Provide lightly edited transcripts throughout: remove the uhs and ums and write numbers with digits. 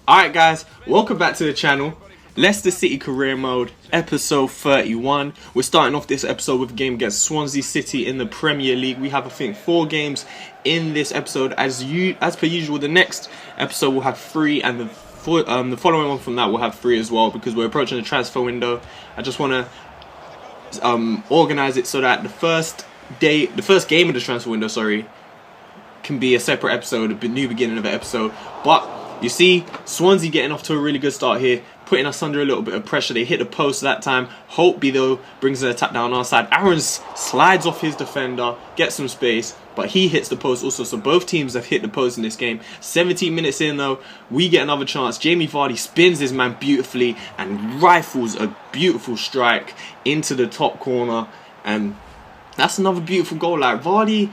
Alright guys, welcome back to the channel. Leicester City Career Mode, episode 31. We're starting off this episode with a game against Swansea City in the Premier League. We have, I think, 4 games in this episode. As per usual, the next episode will have 3, and the following one from that will have 3 as well, because we're approaching the transfer window. I just want to organize it so that the first game of the transfer window, can be a separate episode, a new beginning of an episode. But you see, Swansea getting off to a really good start here, putting us under a little bit of pressure. They hit the post that time. Holtby, though, brings an attack down our side. Aarons slides off his defender, gets some space, but he hits the post also. So both teams have hit the post in this game. 17 minutes in, though, we get another chance. Jamie Vardy spins his man beautifully and rifles a beautiful strike into the top corner. And that's another beautiful goal. Like, Vardy,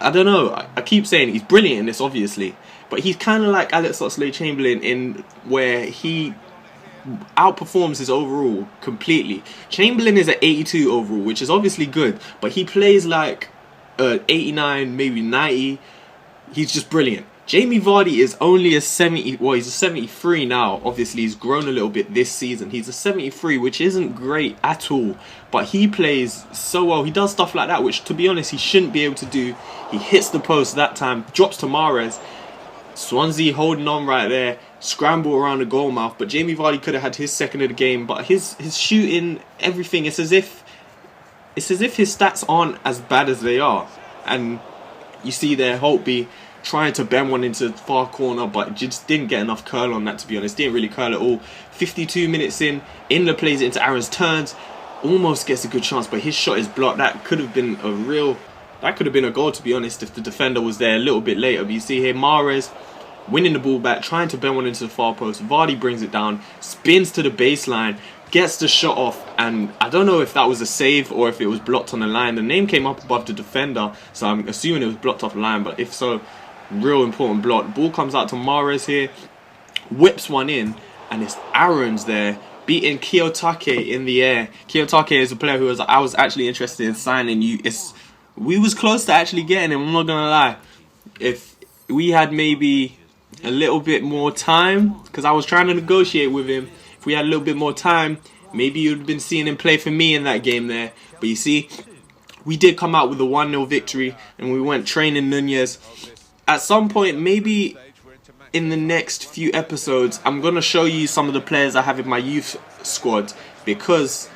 I don't know, I keep saying he's brilliant in this, obviously. But he's kind of like Alex Oxlade-Chamberlain in where he outperforms his overall completely. Chamberlain is at 82 overall, which is obviously good, but he plays like 89, maybe 90. He's just brilliant. Jamie Vardy is only a 70, well, he's a 73 now. Obviously, he's grown a little bit this season. He's a 73, which isn't great at all, but he plays so well. He does stuff like that, which, to be honest, he shouldn't be able to do. He hits the post that time, drops to Mahrez. Swansea holding on right there, scramble around the goal mouth, but Jamie Vardy could have had his second of the game. But his shooting, everything, it's as if his stats aren't as bad as they are. And you see there, Holtby trying to bend one into the far corner, but just didn't get enough curl on that, to be honest. Didn't really curl at all. 52 minutes in, Inler plays it into Aaron's turns, almost gets a good chance, but his shot is blocked. That could have been a goal, to be honest, if the defender was there a little bit later. But you see here, Mahrez winning the ball back, trying to bend one into the far post. Vardy brings it down, spins to the baseline, gets the shot off, and I don't know if that was a save or if it was blocked on the line. The name came up above the defender, so I'm assuming it was blocked off the line, but if so, real important block. Ball comes out to Mahrez here, whips one in, and it's Aarons there, beating Kiyotake in the air. Kiyotake is a player who I was actually interested in signing. We was close to actually getting him, I'm not gonna lie. If we had maybe a little bit more time, because I was trying to negotiate with him, if we had a little bit more time, maybe you'd have been seeing him play for me in that game there. But you see, we did come out with a 1-0 victory, and we went training Nunez. At some point, maybe in the next few episodes, I'm going to show you some of the players I have in my youth squad, because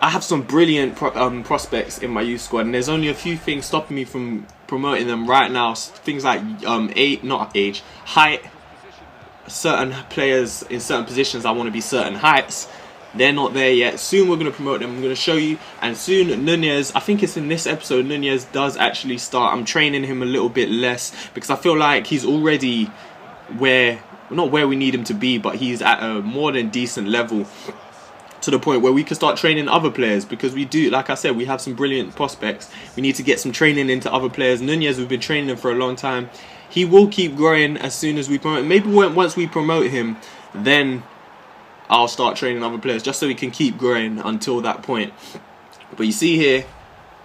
I have some brilliant prospects in my youth squad, and there's only a few things stopping me from promoting them right now. Things like height. Certain players in certain positions, I want to be certain heights. They're not there yet. Soon we're going to promote them. I'm going to show you. And soon Nunez, I think it's in this episode, Nunez does actually start. I'm training him a little bit less, because I feel like he's already not where we need him to be, but he's at a more than decent level, to the point where we can start training other players, because we do, like I said, we have some brilliant prospects. We need to get some training into other players. Nunez, we've been training him for a long time. He will keep growing as soon as we promote him. Maybe once we promote him, then I'll start training other players, just so we can keep growing until that point. But you see here,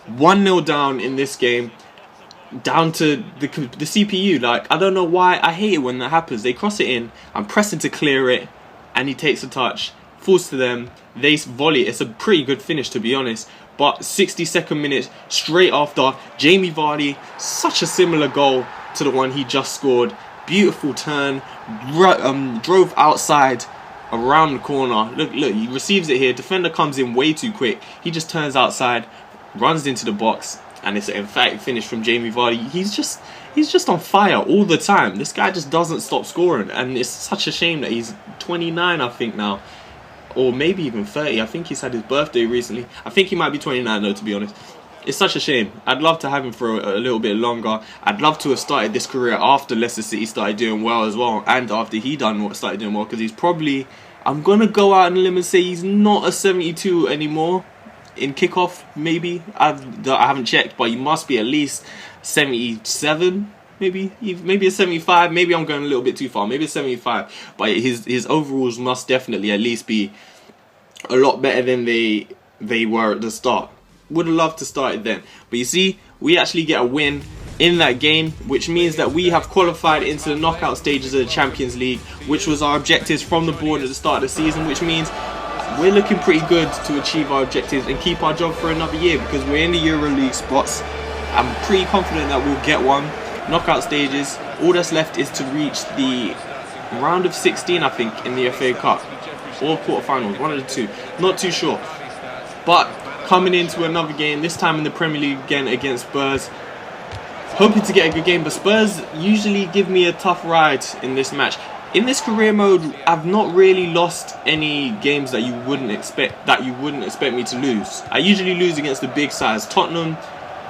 1-0 down in this game, down to the CPU. Like, I don't know why, I hate it when that happens. They cross it in, I'm pressing to clear it, and he takes a touch, falls to them, they volley. It's a pretty good finish, to be honest. But 62nd minute, straight after, Jamie Vardy, such a similar goal to the one he just scored. Beautiful turn, drove outside, around the corner. Look, he receives it here. Defender comes in way too quick. He just turns outside, runs into the box, and it's an emphatic finish from Jamie Vardy. He's just on fire all the time. This guy just doesn't stop scoring, and it's such a shame that he's 29, I think, now. Or maybe even 30. I think he's had his birthday recently. I think he might be 29 though, to be honest. It's such a shame. I'd love to have him for a little bit longer. I'd love to have started this career after Leicester City started doing well as well, and after he started doing well, because he's probably, I'm going to go out on a limb and say he's not a 72 anymore in kickoff, maybe. I haven't checked, but he must be at least 77, maybe a 75. Maybe I'm going a little bit too far. Maybe a 75. But his overalls must definitely at least be a lot better than they were at the start. Would have loved to start it then. But you see, we actually get a win. in that game, which means that we have qualified into the knockout stages of the Champions League, which was our objectives from the board at the start of the season, which means we're looking pretty good to achieve our objectives and keep our job for another year, because we're in the Euro League spots. I'm pretty confident that we'll get one. Knockout stages, all that's left is to reach the round of 16, I think, in the FA Cup, or quarterfinals, one of the two, not too sure. But coming into another game, this time in the Premier League again against Spurs, hoping to get a good game, but Spurs usually give me a tough ride in this match. In this career mode, I've not really lost any games that you wouldn't expect me to lose. I usually lose against the big sides. Tottenham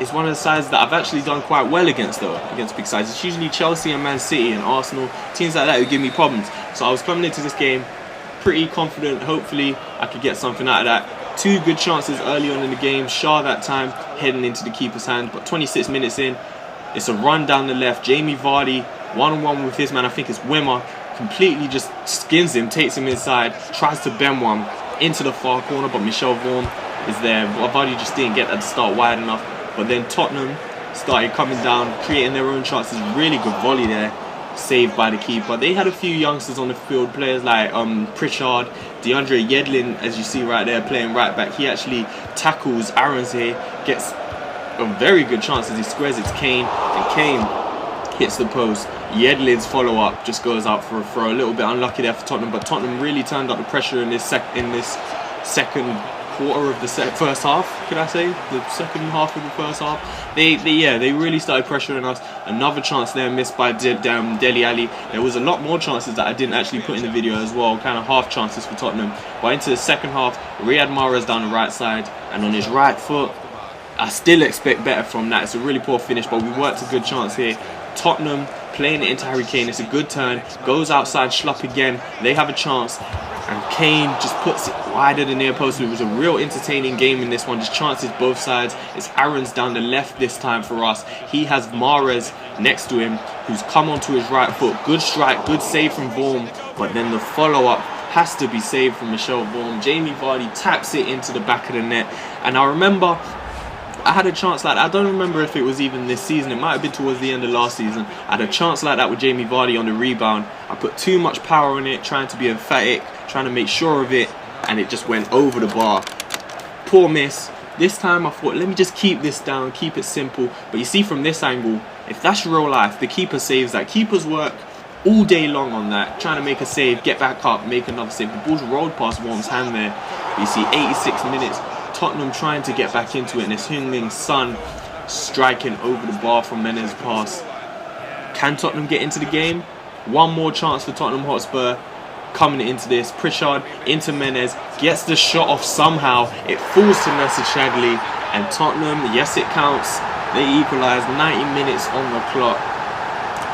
is one of the sides that I've actually done quite well against, though, against big sides. It's usually Chelsea and Man City and Arsenal, teams like that who give me problems. So I was coming into this game pretty confident. Hopefully I could get something out of that. Two good chances early on in the game. Shaw that time heading into the keeper's hand, but 26 minutes in, it's a run down the left. Jamie Vardy one-on-one with his man, I think it's Wimmer, completely just skins him, takes him inside, tries to bend one into the far corner, but Michel Vorm is there. Vardy just didn't get that to start wide enough. But then Tottenham started coming down, creating their own chances. Really good volley there, saved by the keeper. They had a few youngsters on the field, players like Pritchard, DeAndre Yedlin, as you see right there, playing right back. He actually tackles Aarons here, gets a very good chance as he squares it to Kane, and Kane hits the post. Yedlin's follow-up just goes out for a throw. A little bit unlucky there for Tottenham, but Tottenham really turned up the pressure in this second quarter of the first half, could I say? The second half of the first half. They really started pressuring us. Another chance there missed by Dele Alli. There was a lot more chances that I didn't actually put in the video as well, kind of half chances for Tottenham. But into the second half, Riyad Mahrez down the right side, and on his right foot, I still expect better from that. It's a really poor finish, but we worked a good chance here. Tottenham playing it into Harry Kane. It's a good turn. Goes outside, Schlupp again. They have a chance, and Kane just puts it wide of the near post. It was a real entertaining game in this one. Just chances both sides. It's Aarons down the left this time for us. He has Mahrez next to him, who's come onto his right foot. Good strike, good save from Vorm, but then the follow-up has to be saved from Michel Vorm. Jamie Vardy taps it into the back of the net, and I remember I had a chance like that. I don't remember if it was even this season. It might have been towards the end of last season. I had a chance like that with Jamie Vardy on the rebound. I put too much power on it, trying to be emphatic, trying to make sure of it, and it just went over the bar. Poor miss. This time I thought, let me just keep this down, keep it simple. But you see from this angle, if that's real life, the keeper saves that. Keepers work all day long on that, trying to make a save, get back up, make another save. The ball's rolled past Worm's hand there. You see 86 minutes. Tottenham trying to get back into it, and it's Heung-min Son striking over the bar from Menez's pass. Can Tottenham get into the game? One more chance for Tottenham Hotspur coming into this. Pritchard into Menez, gets the shot off somehow. It falls to Nasser Chadli, and Tottenham, yes it counts, they equalise. 90 minutes on the clock.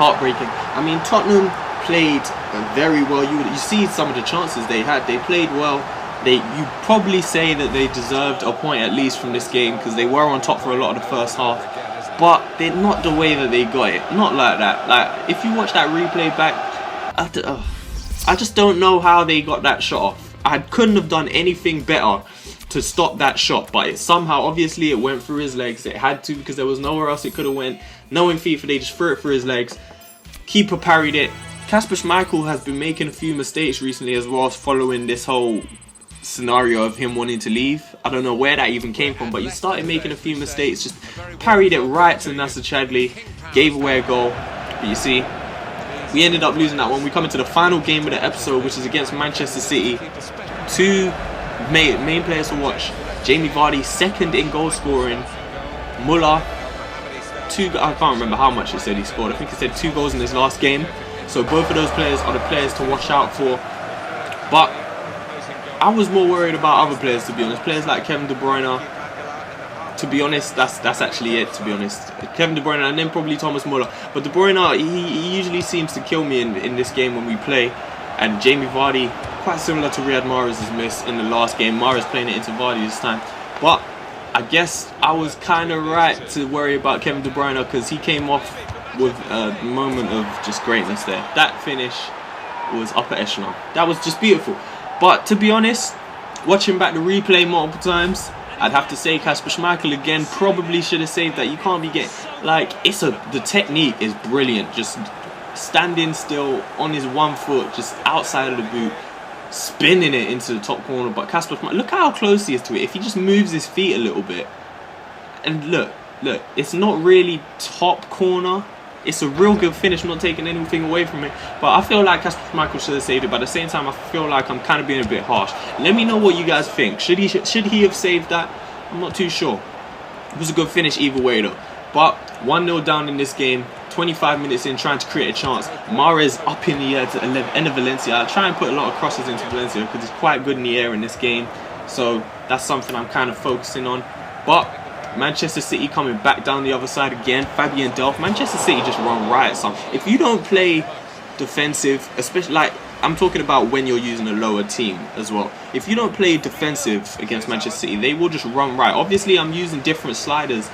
Heartbreaking. I mean, Tottenham played very well. You see some of the chances they had. They played well. You probably say that they deserved a point at least from this game, because they were on top for a lot of the first half, but they're not the way that they got it. Not like that. Like, if you watch that replay back, I just don't know how they got that shot off. I couldn't have done anything better to stop that shot, but somehow, obviously, it went through his legs. It had to, because there was nowhere else it could have went. Knowing FIFA, they just threw it through his legs. Keeper parried it. Kasper Schmeichel has been making a few mistakes recently as well, following this whole scenario of him wanting to leave. I don't know where that even came from, but he started making a few mistakes. Just parried it right to Nasser Chadli, gave away a goal. But you see, we ended up losing that one. We come into the final game of the episode, which is against Manchester City. Two main players to watch. Jamie Vardy, second in goal scoring. Muller, I can't remember how much it said he scored. I think it said 2 goals in his last game. So both of those players are the players to watch out for. But I was more worried about other players, to be honest. Players like Kevin De Bruyne. To be honest, that's actually it, to be honest. Kevin De Bruyne and then probably Thomas Muller. But De Bruyne, he usually seems to kill me in this game when we play. And Jamie Vardy, quite similar to Riyad Mahrez's miss in the last game. Mahrez playing it into Vardy this time. But I guess I was kind of right to worry about Kevin De Bruyne, because he came off with a moment of just greatness there. That finish was upper echelon. That was just beautiful. But to be honest, watching back the replay multiple times, I'd have to say Kasper Schmeichel again probably should have saved that. You can't be getting, like, the technique is brilliant. Just standing still on his 1 foot, just outside of the boot, spinning it into the top corner. But Kasper Schmeichel, look how close he is to it. If he just moves his feet a little bit, and look, it's not really top corner. It's a real good finish, not taking anything away from it. But I feel like Kasper Schmeichel should have saved it. But at the same time, I feel like I'm kind of being a bit harsh. Let me know what you guys think. Should he have saved that? I'm not too sure. It was a good finish either way though. But 1-0 down in this game. 25 minutes in, trying to create a chance. Mahrez up in the air to Enner Valencia. I'll try and put a lot of crosses into Valencia because he's quite good in the air in this game. So that's something I'm kind of focusing on. But Manchester City coming back down the other side again. Fabian Delph. Manchester City just run riot. If you don't play defensive, especially like I'm talking about when you're using a lower team as well. If you don't play defensive against Manchester City, they will just run riot. Obviously, I'm using different sliders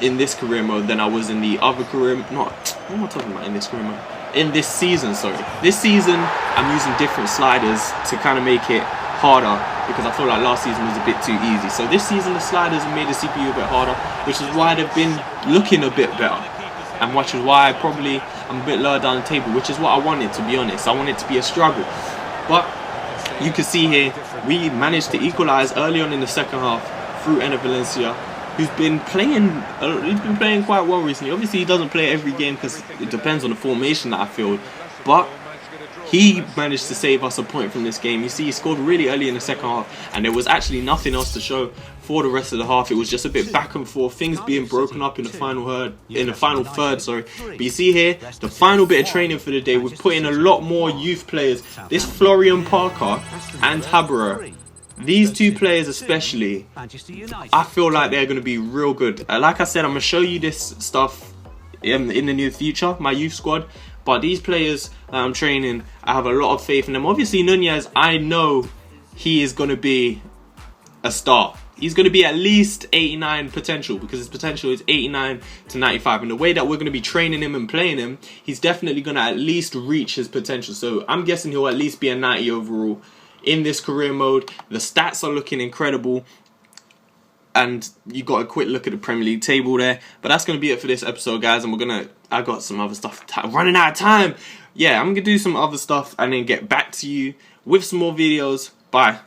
in this career mode than I was in the other career. What am I talking about in this career mode? In this season, sorry. This season, I'm using different sliders to kind of make it harder because I feel like last season was a bit too easy. So this season, the sliders have made the CPU a bit harder, which is why they've been looking a bit better. And which is why I'm a bit lower down the table, which is what I wanted, to be honest. I want it to be a struggle. But you can see here, we managed to equalise early on in the second half through Enner Valencia, who's been playing quite well recently. Obviously, he doesn't play every game because it depends on the formation that I feel. But he managed to save us a point from this game. You see, he scored really early in the second half, and there was actually nothing else to show for the rest of the half. It was just a bit back and forth, things being broken up in the final third. Sorry, but you see here, the final bit of training for the day, we've put in a lot more youth players. This Florian Parker and Haberer, these two players especially, I feel like they're going to be real good. Like I said, I'm going to show you this stuff in the near future, my youth squad. But these players that I'm training, I have a lot of faith in them. Obviously, Nunez, I know he is going to be a star. He's going to be at least 89 potential because his potential is 89 to 95. And the way that we're going to be training him and playing him, he's definitely going to at least reach his potential. So I'm guessing he'll at least be a 90 overall in this career mode. The stats are looking incredible. And you got a quick look at the Premier League table there. But that's going to be it for this episode, guys. And I got some other stuff. Running out of time. Yeah, I'm going to do some other stuff and then get back to you with some more videos. Bye.